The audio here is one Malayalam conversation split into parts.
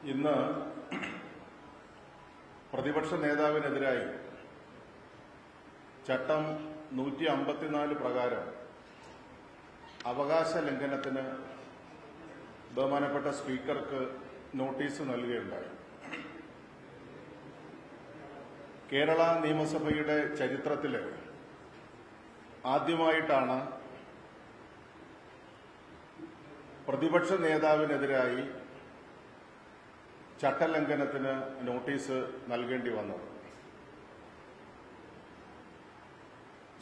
ഇന്ന് പ്രതിപക്ഷ നേതാവിനെതിരായി ചട്ടം 154 പ്രകാരം അവകാശ ലംഘനത്തിന് ബഹുമാനപ്പെട്ട സ്പീക്കർക്ക് നോട്ടീസ് നൽകുകയുണ്ടായി. കേരള നിയമസഭയുടെ ചരിത്രത്തിൽ ആദ്യമായിട്ടാണ് പ്രതിപക്ഷ നേതാവിനെതിരായി ചട്ടലംഘനത്തിന് നോട്ടീസ് നൽകേണ്ടി വന്നത്.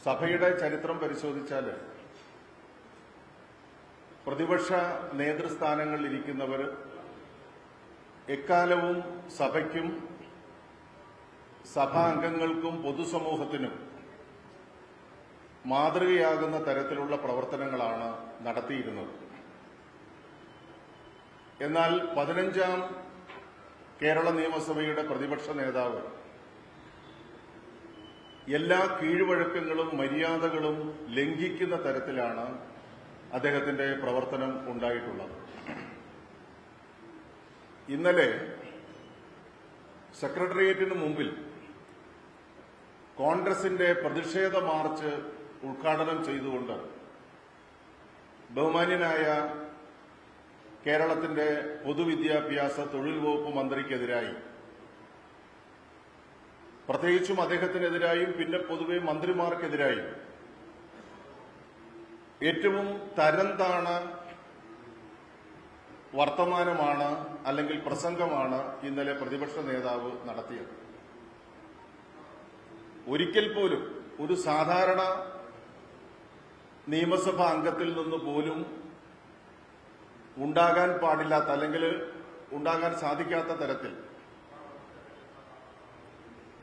സഭയുടെ ചരിത്രം പരിശോധിച്ചാൽ പ്രതിപക്ഷ നേതൃസ്ഥാനങ്ങളിൽ ഇരിക്കുന്നവർ എക്കാലവും സഭയ്ക്കും സഭാംഗങ്ങൾക്കും പൊതുസമൂഹത്തിനും മാതൃകയാകുന്ന തരത്തിലുള്ള പ്രവർത്തനങ്ങളാണ് നടത്തിയിരുന്നത്. എന്നാൽ 15ാം കേരള നിയമസഭയുടെ പ്രതിപക്ഷ നേതാവ് എല്ലാ കീഴ്വഴക്കങ്ങളും മര്യാദകളും ലംഘിക്കുന്ന തരത്തിലാണ് അദ്ദേഹത്തിന്റെ പ്രവർത്തനം ഉണ്ടായിട്ടുള്ളത്. ഇന്നലെ സെക്രട്ടേറിയറ്റിന് മുമ്പിൽ കോൺഗ്രസിന്റെ പ്രതിഷേധ മാർച്ച് ഉദ്ഘാടനം ചെയ്തുകൊണ്ട് ബഹുമാന്യനായ കേരളത്തിന്റെ പൊതുവിദ്യാഭ്യാസ തൊഴിൽ വകുപ്പ് മന്ത്രിക്കെതിരായി, പ്രത്യേകിച്ചും അദ്ദേഹത്തിനെതിരായും പിന്നെ പൊതുവെ മന്ത്രിമാർക്കെതിരായും ഏറ്റവും തരംതാണ വർത്തമാനമാണ് അല്ലെങ്കിൽ പ്രസംഗമാണ് ഇന്നലെ പ്രതിപക്ഷ നേതാവ് നടത്തിയത്. ഒരിക്കൽ പോലും ഒരു സാധാരണ നിയമസഭാ അംഗത്തിൽ നിന്ന് പോലും ഉണ്ടാകാൻ പാടില്ലാത്ത അല്ലെങ്കിൽ ഉണ്ടാകാൻ സാധിക്കാത്ത തരത്തിൽ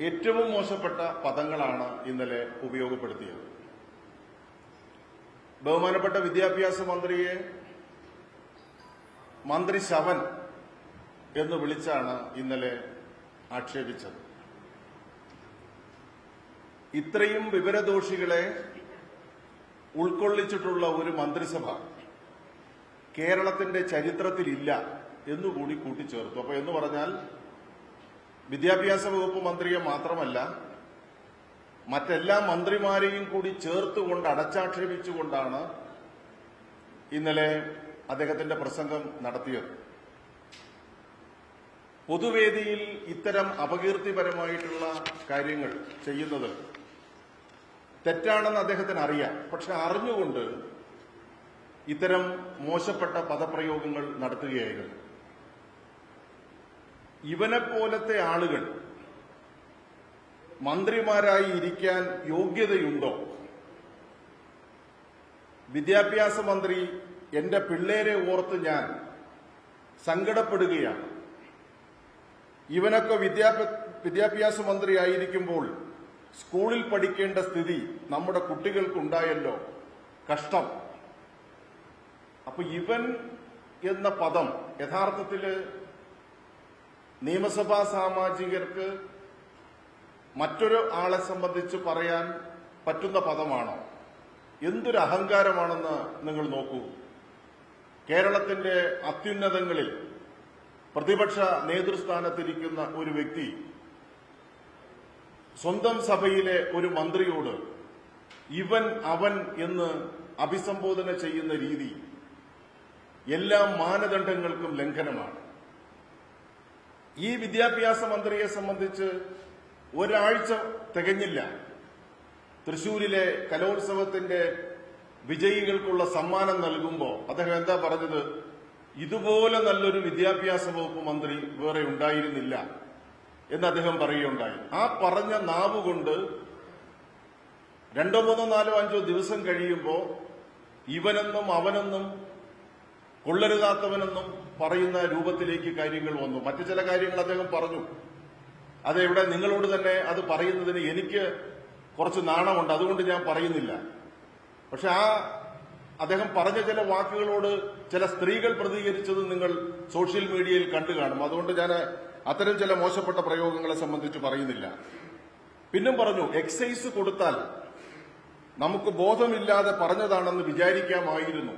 ഏറ്റവും മോശപ്പെട്ട പദങ്ങളാണ് ഇന്നലെ ഉപയോഗപ്പെടുത്തിയത്. ബഹുമാനപ്പെട്ട വിദ്യാഭ്യാസ മന്ത്രിയെ മന്ത്രി ശവൻ എന്ന് വിളിച്ചാണ് ഇന്നലെ ആക്ഷേപിച്ചത്. ഇത്രയും വിവരദോഷികളെ ഉൾക്കൊള്ളിച്ചിട്ടുള്ള ഒരു മന്ത്രിസഭ കേരളത്തിന്റെ ചരിത്രത്തിലില്ല എന്നുകൂടി കൂട്ടിച്ചേർത്തു. അപ്പൊ എന്ന് പറഞ്ഞാൽ വിദ്യാഭ്യാസ വകുപ്പ് മന്ത്രിയെ മാത്രമല്ല മറ്റെല്ലാ മന്ത്രിമാരെയും കൂടി ചേർത്തുകൊണ്ട് അടച്ചാക്ഷേപിച്ചുകൊണ്ടാണ് ഇന്നലെ അദ്ദേഹത്തിന്റെ പ്രസംഗം നടത്തിയത്. പൊതുവേദിയിൽ ഇത്തരം അപകീർത്തിപരമായിട്ടുള്ള കാര്യങ്ങൾ ചെയ്യുന്നത് തെറ്റാണെന്ന് അദ്ദേഹത്തിന് അറിയാം. പക്ഷെ അറിഞ്ഞുകൊണ്ട് ഇത്തരം മോശപ്പെട്ട പദപ്രയോഗങ്ങൾ നടത്തുകയായിരുന്നു. ഇവനെപ്പോലത്തെ ആളുകൾ മന്ത്രിമാരായി ഇരിക്കാൻ യോഗ്യതയുണ്ടോ? വിദ്യാഭ്യാസ മന്ത്രി എന്റെ പിള്ളേരെ ഓർത്ത് ഞാൻ സങ്കടപ്പെടുകയാണ്. ഇവനൊക്കെ വിദ്യാഭ്യാസ മന്ത്രിയായിരിക്കുമ്പോൾ സ്കൂളിൽ പഠിക്കേണ്ട സ്ഥിതി നമ്മുടെ കുട്ടികൾക്കുണ്ടായല്ലോ, കഷ്ടം. അപ്പൊ ഇവൻ എന്ന പദം യഥാർത്ഥത്തിൽ നിയമസഭാ സാമാജികർക്ക് മറ്റൊരു ആളെ സംബന്ധിച്ച് പറയാൻ പറ്റുന്ന പദമാണോ? എന്തൊരു അഹങ്കാരമാണെന്ന് നിങ്ങൾ നോക്കൂ. കേരളത്തിന്റെ അത്യുന്നതങ്ങളിൽ പ്രതിപക്ഷ നേതൃസ്ഥാനത്തിരിക്കുന്ന ഒരു വ്യക്തി സ്വന്തം സഭയിലെ ഒരു മന്ത്രിയോട് ഇവൻ അവൻ എന്ന് അഭിസംബോധന ചെയ്യുന്ന രീതി എല്ലാ മാനദണ്ഡങ്ങൾക്കും ലംഘനമാണ്. ഈ വിദ്യാഭ്യാസ മന്ത്രിയെ സംബന്ധിച്ച് ഒരാഴ്ച തികഞ്ഞില്ല തൃശൂരിലെ കലോത്സവത്തിന്റെ വിജയികൾക്കുള്ള സമ്മാനം നൽകുമ്പോൾ അദ്ദേഹം എന്താ പറഞ്ഞത്? ഇതുപോലെ നല്ലൊരു വിദ്യാഭ്യാസ വകുപ്പ് മന്ത്രി വേറെ ഉണ്ടായിരുന്നില്ല എന്ന് അദ്ദേഹം പറയുകയുണ്ടായി. ആ പറഞ്ഞ നാവുകൊണ്ട് 2, 3, 4, 5 ദിവസം കഴിയുമ്പോൾ ഇവനെന്നും അവനെന്നും കൊള്ളരുതാത്തവനെന്നും പറയുന്ന രൂപത്തിലേക്ക് കാര്യങ്ങൾ വന്നു. മറ്റു ചില കാര്യങ്ങൾ അദ്ദേഹം പറഞ്ഞു. അതെവിടെ നിങ്ങളോട് തന്നെ അത് പറയുന്നതിന് എനിക്ക് കുറച്ച് നാണമുണ്ട്, അതുകൊണ്ട് ഞാൻ പറയുന്നില്ല. പക്ഷെ അദ്ദേഹം പറഞ്ഞ ചില വാക്കുകളോട് ചില സ്ത്രീകൾ പ്രതികരിച്ചത് നിങ്ങൾ സോഷ്യൽ മീഡിയയിൽ കണ്ടു കാണും. അതുകൊണ്ട് ഞാൻ അത്തരം ചില മോശപ്പെട്ട പ്രയോഗങ്ങളെ സംബന്ധിച്ച് പറയുന്നില്ല. പിന്നും പറഞ്ഞു, എക്സൈസ് കൊടുത്താൽ നമുക്ക് ബോധമില്ലാതെ പറഞ്ഞതാണെന്ന് വിചാരിക്കാമായിരുന്നു.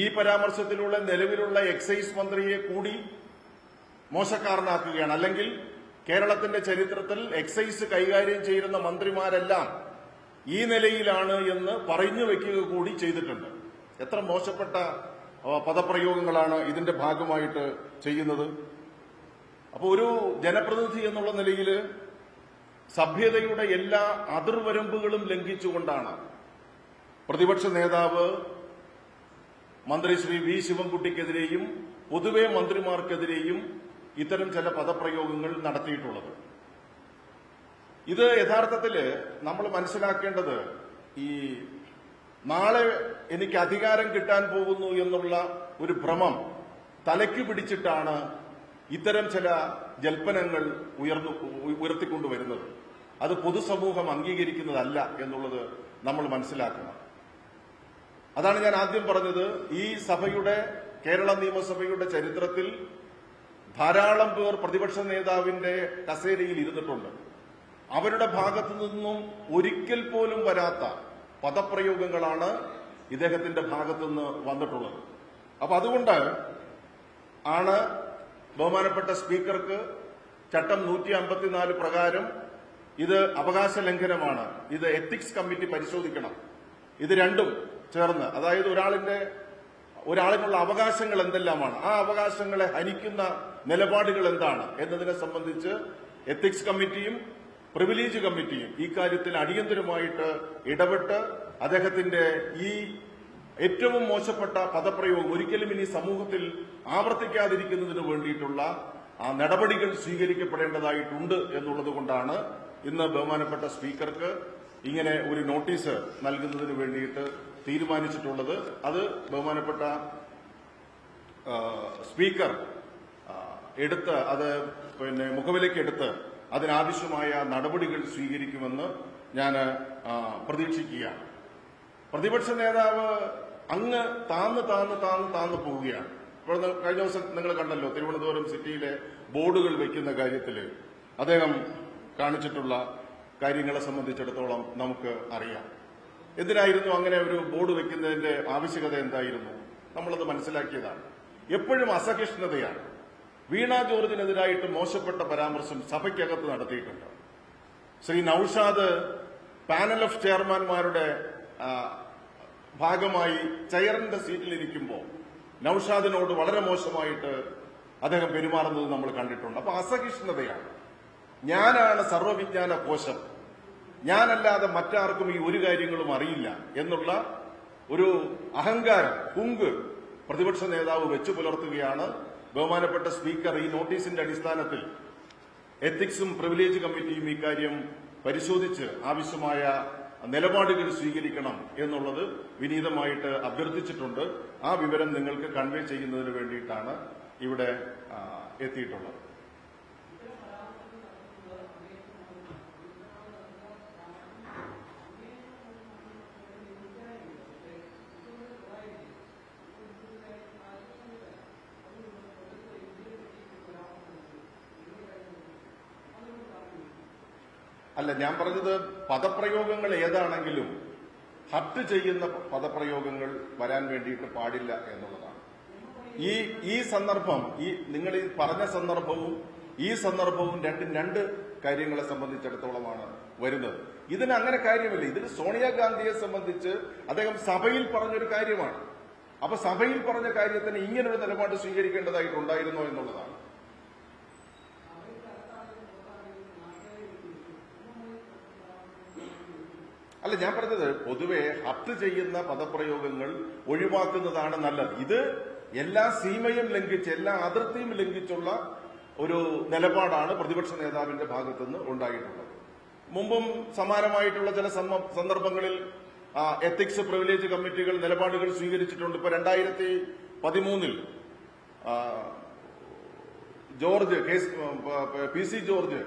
ഈ പരാമർശത്തിലൂടെ നിലവിലുള്ള എക്സൈസ് മന്ത്രിയെ കൂടി മോശക്കാരനാക്കുകയാണ്. അല്ലെങ്കിൽ കേരളത്തിന്റെ ചരിത്രത്തിൽ എക്സൈസ് കൈകാര്യം ചെയ്യുന്ന മന്ത്രിമാരെല്ലാം ഈ നിലയിലാണ് എന്ന് പറഞ്ഞു വെക്കുക കൂടി ചെയ്തിട്ടുണ്ട്. എത്ര മോശപ്പെട്ട പദപ്രയോഗങ്ങളാണ് ഇതിന്റെ ഭാഗമായിട്ട് ചെയ്യുന്നത്. അപ്പോൾ ഒരു ജനപ്രതിനിധി എന്നുള്ള നിലയിൽ സഭ്യതയുടെ എല്ലാ അതിർവരമ്പുകളും ലംഘിച്ചുകൊണ്ടാണ് പ്രതിപക്ഷ നേതാവ് മന്ത്രി ശ്രീ വി ശിവൻകുട്ടിക്കെതിരെയും പൊതുവെ മന്ത്രിമാർക്കെതിരെയും ഇത്തരം ചില പദപ്രയോഗങ്ങൾ നടത്തിയിട്ടുള്ളത്. ഇത് യഥാർത്ഥത്തിൽ നമ്മൾ മനസ്സിലാക്കേണ്ടത് ഈ നാളെ എനിക്ക് അധികാരം കിട്ടാൻ പോകുന്നു എന്നുള്ള ഒരു ഭ്രമം തലയ്ക്ക് പിടിച്ചിട്ടാണ് ഇത്തരം ചില ജൽപ്പനങ്ങൾ ഉയർത്തിക്കൊണ്ടുവരുന്നത്. അത് പൊതുസമൂഹം അംഗീകരിക്കുന്നതല്ല എന്നുള്ളത് നമ്മൾ മനസ്സിലാക്കണം. അതാണ് ഞാൻ ആദ്യം പറഞ്ഞത്. ഈ സഭയുടെ, കേരള നിയമസഭയുടെ ചരിത്രത്തിൽ ധാരാളം പേർ പ്രതിപക്ഷ നേതാവിന്റെ കസേരയിൽ ഇരുന്നിട്ടുണ്ട്. അവരുടെ ഭാഗത്തു നിന്നും ഒരിക്കൽ പോലും വരാത്ത പദപ്രയോഗങ്ങളാണ് ഇദ്ദേഹത്തിന്റെ ഭാഗത്തുനിന്ന് വന്നിട്ടുള്ളത്. അപ്പൊ അതുകൊണ്ട് ആണ് ബഹുമാനപ്പെട്ട സ്പീക്കർക്ക് ചട്ടം 154 പ്രകാരം ഇത് അവകാശ ലംഘനമാണ്, ഇത് എത്തിക്സ് കമ്മിറ്റി പരിശോധിക്കണം, ഇത് രണ്ടും ചേർന്ന്, അതായത് ഒരാളിനുള്ള അവകാശങ്ങൾ എന്തെല്ലാമാണ്, ആ അവകാശങ്ങളെ ഹനിക്കുന്ന നിലപാടുകൾ എന്താണ് എന്നതിനെ സംബന്ധിച്ച് എത്തിക്സ് കമ്മിറ്റിയും പ്രിവിലേജ് കമ്മിറ്റിയും ഈ കാര്യത്തിൽ അടിയന്തരമായിട്ട് ഇടപെട്ട് അദ്ദേഹത്തിന്റെ ഈ ഏറ്റവും മോശപ്പെട്ട പദപ്രയോഗം ഒരിക്കലും ഇനി സമൂഹത്തിൽ ആവർത്തിക്കാതിരിക്കുന്നതിന് വേണ്ടിയിട്ടുള്ള ആ നടപടികൾ സ്വീകരിക്കപ്പെടേണ്ടതായിട്ടുണ്ട് എന്നുള്ളത് കൊണ്ടാണ് ഇന്ന് ബഹുമാനപ്പെട്ട സ്പീക്കർക്ക് ഇങ്ങനെ ഒരു നോട്ടീസ് നൽകുന്നതിന് വേണ്ടിയിട്ട് തീരുമാനിച്ചിട്ടുള്ളത്. അത് ബഹുമാനപ്പെട്ട സ്പീക്കർ എടുത്ത് അത് മുഖവിലേക്കെടുത്ത് അതിനാവശ്യമായ നടപടികൾ സ്വീകരിക്കുമെന്ന് ഞാൻ പ്രതീക്ഷിക്കുകയാണ്. പ്രതിപക്ഷ നേതാവ് അങ്ങ് താന്ന് പോവുകയാണ്. ഇപ്പോൾ കഴിഞ്ഞ ദിവസം നിങ്ങൾ കണ്ടല്ലോ, തിരുവനന്തപുരം സിറ്റിയിലെ ബോർഡുകൾ വയ്ക്കുന്ന കാര്യത്തിൽ അദ്ദേഹം കാണിച്ചിട്ടുള്ള കാര്യങ്ങളെ സംബന്ധിച്ചിടത്തോളം നമുക്ക് അറിയാം. എന്തിനായിരുന്നു അങ്ങനെ ഒരു ബോർഡ് വയ്ക്കുന്നതിന്റെ ആവശ്യകത എന്തായിരുന്നു? നമ്മളത് മനസ്സിലാക്കിയതാണ്. എപ്പോഴും അസഹിഷ്ണുതയാണ്. വീണ ജോർജിനെതിരായിട്ട് മോശപ്പെട്ട പരാമർശം സഭയ്ക്കകത്ത് നടത്തിയിട്ടുണ്ട്. ശ്രീ നൌഷാദ് പാനൽ ഓഫ് ചെയർമാൻമാരുടെ ഭാഗമായി ചെയറിന്റെ സീറ്റിലിരിക്കുമ്പോൾ നൌഷാദിനോട് വളരെ മോശമായിട്ട് അദ്ദേഹം പെരുമാറുന്നത് നമ്മൾ കണ്ടിട്ടുണ്ട്. അപ്പൊ അസഹിഷ്ണുതയാണ്. ഞാനാണ് സർവ്വവിജ്ഞാന കോശം, ഞാനല്ലാതെ മറ്റാർക്കും ഈ ഒരു കാര്യങ്ങളും അറിയില്ല എന്നുള്ള ഒരു അഹങ്കാരം, കുങ്ക് പ്രതിപക്ഷ നേതാവ് വെച്ചു പുലർത്തുകയാണ്. ബഹുമാനപ്പെട്ട സ്പീക്കർ ഈ നോട്ടീസിന്റെ അടിസ്ഥാനത്തിൽ എത്തിക്സും പ്രിവിലേജ് കമ്മിറ്റിയും ഇക്കാര്യം പരിശോധിച്ച് ആവശ്യമായ നിലപാടുകൾ സ്വീകരിക്കണം എന്നുള്ളത് വിനീതമായിട്ട് അഭ്യർത്ഥിച്ചിട്ടുണ്ട്. ആ വിവരം നിങ്ങൾക്ക് കൺവേ ചെയ്യുന്നതിന് വേണ്ടിയിട്ടാണ് ഇവിടെ എത്തിയിട്ടുള്ളത്. അല്ല, ഞാൻ പറഞ്ഞത് പദപ്രയോഗങ്ങൾ ഏതാണെങ്കിലും ഹർട്ട് ചെയ്യുന്ന പദപ്രയോഗങ്ങൾ വരാൻ വേണ്ടിയിട്ട് പാടില്ല എന്നുള്ളതാണ്. ഈ സന്ദർഭം, നിങ്ങൾ ഈ പറഞ്ഞ സന്ദർഭവും ഈ സന്ദർഭവും രണ്ട് കാര്യങ്ങളെ സംബന്ധിച്ചിടത്തോളമാണ് വരുന്നത്. ഇതിന് അങ്ങനെ കാര്യമില്ല. ഇതിന് സോണിയാഗാന്ധിയെ സംബന്ധിച്ച് അദ്ദേഹം സഭയിൽ പറഞ്ഞൊരു കാര്യമാണ്. അപ്പൊ സഭയിൽ പറഞ്ഞ കാര്യത്തിന് ഇങ്ങനൊരു നിലപാട് സ്വീകരിക്കേണ്ടതായിട്ടുണ്ടായിരുന്നോ എന്നുള്ളതാണ്. അല്ല, ഞാൻ പറഞ്ഞത് പൊതുവെ ഹർട്ട് ചെയ്യുന്ന പദപ്രയോഗങ്ങൾ ഒഴിവാക്കുന്നതാണ് നല്ലത്. ഇത് എല്ലാ സീമയും ലംഘിച്ച്, എല്ലാ അതിർത്തിയും ലംഘിച്ചുള്ള ഒരു നിലപാടാണ് പ്രതിപക്ഷ നേതാവിന്റെ ഭാഗത്തുനിന്ന് ഉണ്ടായിട്ടുള്ളത്. മുമ്പും സമാനമായിട്ടുള്ള ചില സന്ദർഭങ്ങളിൽ എത്തിക്സ് പ്രിവിലേജ് കമ്മിറ്റികൾ നിലപാടുകൾ സ്വീകരിച്ചിട്ടുണ്ട്. ഇപ്പൊ 2013 PC ജോർജ്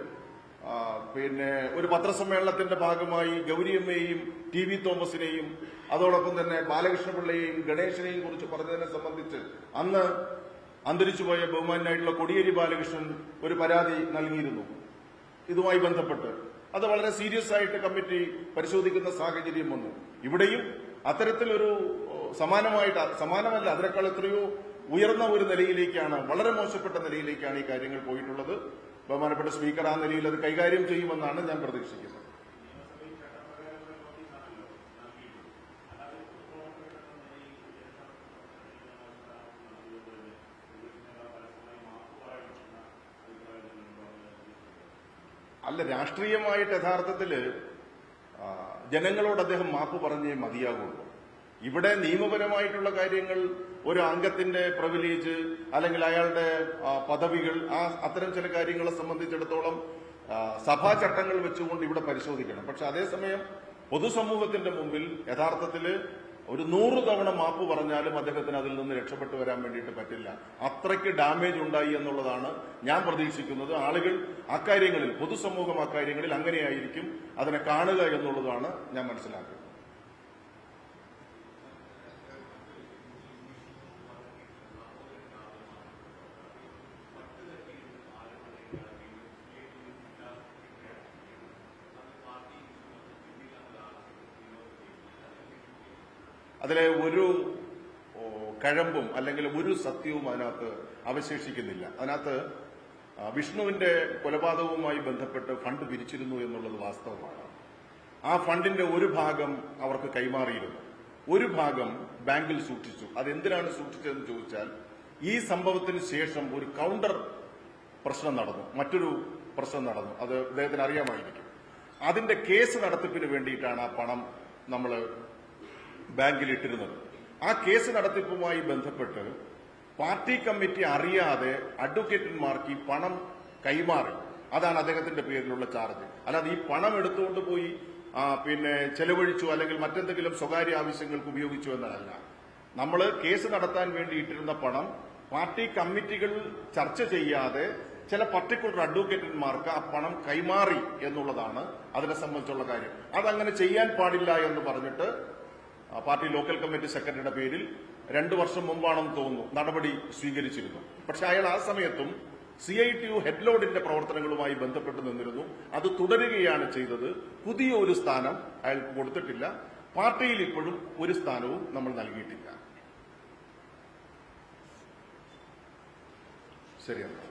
ഒരു പത്രസമ്മേളനത്തിന്റെ ഭാഗമായി ഗൌരിയമ്മയെയും TV തോമസിനെയും അതോടൊപ്പം തന്നെ ബാലകൃഷ്ണപിള്ളയെയും ഗണേശനെയും കുറിച്ച് പറഞ്ഞതിനെ സംബന്ധിച്ച് അന്ന് അന്തരിച്ചുപോയ ബഹുമാനായിട്ടുള്ള കോടിയേരി ബാലകൃഷ്ണൻ ഒരു പരാതി നൽകിയിരുന്നു ഇതുമായി ബന്ധപ്പെട്ട്. അത് വളരെ സീരിയസ് ആയിട്ട് കമ്മിറ്റി പരിശോധിക്കുന്ന സാഹചര്യം വന്നു. ഇവിടെയും അത്തരത്തിലൊരു സമാനമല്ല, അതിനേക്കാൾ എത്രയോ ഉയർന്ന ഒരു നിലയിലേക്കാണ്, വളരെ മോശപ്പെട്ട നിലയിലേക്കാണ് ഈ കാര്യങ്ങൾ പോയിട്ടുള്ളത്. ബഹുമാനപ്പെട്ട സ്പീക്കർ ആ നിലയിൽ അത് കൈകാര്യം ചെയ്യുമെന്നാണ് ഞാൻ പ്രതീക്ഷിക്കുന്നത്. അല്ല, രാഷ്ട്രീയമായിട്ട് യഥാർത്ഥത്തില് ജനങ്ങളോട് അദ്ദേഹം മാപ്പ് പറഞ്ഞേ മതിയാകുള്ളൂ. ഇവിടെ നിയമപരമായിട്ടുള്ള കാര്യങ്ങൾ, ഒരു അംഗത്തിന്റെ പ്രിവിലേജ് അല്ലെങ്കിൽ അയാളുടെ പദവികൾ, അത്തരം ചില കാര്യങ്ങളെ സംബന്ധിച്ചിടത്തോളം സഭാ ചട്ടങ്ങൾ വെച്ചുകൊണ്ട് ഇവിടെ പരിശോധിക്കണം. പക്ഷെ അതേസമയം പൊതുസമൂഹത്തിന്റെ മുമ്പിൽ യഥാർത്ഥത്തില് ഒരു 100 തവണ മാപ്പ് പറഞ്ഞാലും അദ്ദേഹത്തിന് അതിൽ നിന്ന് രക്ഷപ്പെട്ടു വരാൻ വേണ്ടിയിട്ട് പറ്റില്ല. അത്രയ്ക്ക് ഡാമേജ് ഉണ്ടായി എന്നുള്ളതാണ് ഞാൻ പ്രതീക്ഷിക്കുന്നത്. ആളുകൾ അക്കാര്യങ്ങളിൽ, പൊതുസമൂഹം അക്കാര്യങ്ങളിൽ അങ്ങനെയായിരിക്കും അതിനെ കാണുക എന്നുള്ളതാണ് ഞാൻ മനസ്സിലാക്കുന്നത്. അതിലെ ഒരു കഴമ്പും അല്ലെങ്കിൽ ഒരു സത്യവും അതിനകത്ത് അവശേഷിക്കുന്നില്ല. അതിനകത്ത് വിഷ്ണുവിന്റെ കൊലപാതകവുമായി ബന്ധപ്പെട്ട് ഫണ്ട് പിരിച്ചിരുന്നു എന്നുള്ളത് വാസ്തവമാണ്. ആ ഫണ്ടിന്റെ ഒരു ഭാഗം അവർക്ക് കൈമാറിയിരുന്നു, ഒരു ഭാഗം ബാങ്കിൽ സൂക്ഷിച്ചു. അതെന്തിനാണ് സൂക്ഷിച്ചതെന്ന് ചോദിച്ചാൽ, ഈ സംഭവത്തിന് ശേഷം ഒരു കൗണ്ടർ പ്രശ്നം നടന്നു, മറ്റൊരു പ്രശ്നം നടന്നു. അത് അദ്ദേഹത്തിന് അറിയാമായിരിക്കും. അതിന്റെ കേസ് നടത്തിപ്പിന് വേണ്ടിയിട്ടാണ് ആ പണം നമ്മൾ ബാങ്കിൽ ഇട്ടിരുന്നത്. ആ കേസ് നടത്തിപ്പുമായി ബന്ധപ്പെട്ട് പാർട്ടി കമ്മിറ്റി അറിയാതെ അഡ്വക്കേറ്റന്മാർക്ക് ഈ പണം കൈമാറി. അതാണ് അദ്ദേഹത്തിന്റെ പേരിലുള്ള ചാർജ്. അല്ലാതെ ഈ പണം എടുത്തുകൊണ്ട് പോയി ചെലവഴിച്ചു അല്ലെങ്കിൽ മറ്റെന്തെങ്കിലും സ്വകാര്യ ആവശ്യങ്ങൾക്ക് ഉപയോഗിച്ചു എന്നതല്ല. നമ്മൾ കേസ് നടത്താൻ വേണ്ടി ഇട്ടിരുന്ന പണം പാർട്ടി കമ്മിറ്റികൾ ചർച്ച ചെയ്യാതെ ചില പർട്ടിക്കുലർ അഡ്വക്കേറ്റന്മാർക്ക് ആ പണം കൈമാറി എന്നുള്ളതാണ് അതിനെ സംബന്ധിച്ചുള്ള കാര്യം. അതങ്ങനെ ചെയ്യാൻ പാടില്ല എന്ന് പറഞ്ഞിട്ട് പാർട്ടി ലോക്കൽ കമ്മിറ്റി സെക്രട്ടറിയുടെ പേരിൽ 2 വർഷം മുമ്പാണെന്ന് തോന്നുന്നു നടപടി സ്വീകരിച്ചിരുന്നു. പക്ഷെ അയാൾ ആ സമയത്തും CITU ഹെഡ്ലോഡിന്റെ പ്രവർത്തനങ്ങളുമായി ബന്ധപ്പെട്ട് നിന്നിരുന്നു. അത് തുടരുകയാണ് ചെയ്തത്. പുതിയ ഒരു സ്ഥാനം അയാൾക്ക് കൊടുത്തിട്ടില്ല. പാർട്ടിയിൽ ഇപ്പോഴും ഒരു സ്ഥാനവും നമ്മൾ നൽകിയിട്ടില്ല. ശരിയാണ്.